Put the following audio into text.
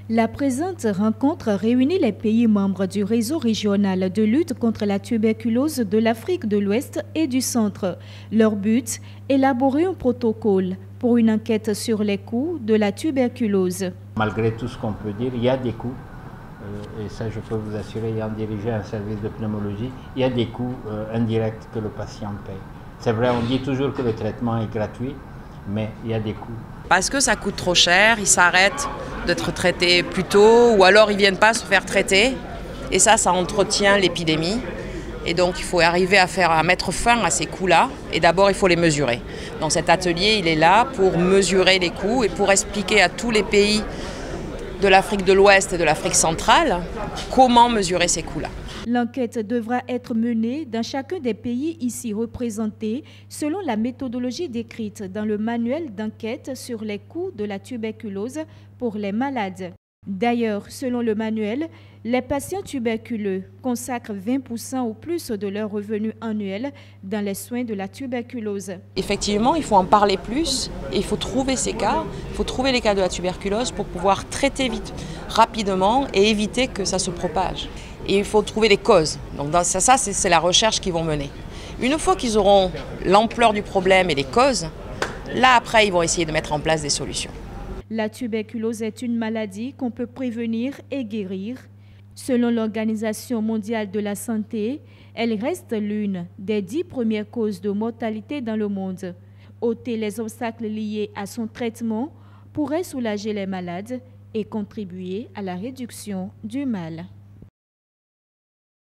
La présente rencontre réunit les pays membres du réseau régional de lutte contre la tuberculose de l'Afrique de l'Ouest et du Centre. Leur but, élaborer un protocole pour une enquête sur les coûts de la tuberculose. Malgré tout ce qu'on peut dire, il y a des coûts, et ça je peux vous assurer, ayant dirigé un service de pneumologie, il y a des coûts indirects que le patient paye. C'est vrai, on dit toujours que le traitement est gratuit, mais il y a des coûts. Parce que ça coûte trop cher, ils s'arrêtent d'être traités plus tôt ou alors ils ne viennent pas se faire traiter. Et ça entretient l'épidémie. Et donc il faut arriver à mettre fin à ces coûts-là. Et d'abord, il faut les mesurer. Donc cet atelier, il est là pour mesurer les coûts et pour expliquer à tous les pays de l'Afrique de l'Ouest et de l'Afrique centrale comment mesurer ces coûts-là. L'enquête devra être menée dans chacun des pays ici représentés selon la méthodologie décrite dans le manuel d'enquête sur les coûts de la tuberculose pour les malades. D'ailleurs, selon le manuel, les patients tuberculeux consacrent 20% ou plus de leurs revenus annuels dans les soins de la tuberculose. Effectivement, il faut en parler plus et il faut trouver ces cas, il faut trouver les cas de la tuberculose pour pouvoir traiter vite, rapidement et éviter que ça se propage. Et il faut trouver les causes. Donc ça c'est la recherche qu'ils vont mener. Une fois qu'ils auront l'ampleur du problème et les causes, là après ils vont essayer de mettre en place des solutions. La tuberculose est une maladie qu'on peut prévenir et guérir. Selon l'Organisation mondiale de la santé, elle reste l'une des 10 premières causes de mortalité dans le monde. Ôter les obstacles liés à son traitement pourrait soulager les malades et contribuer à la réduction du mal.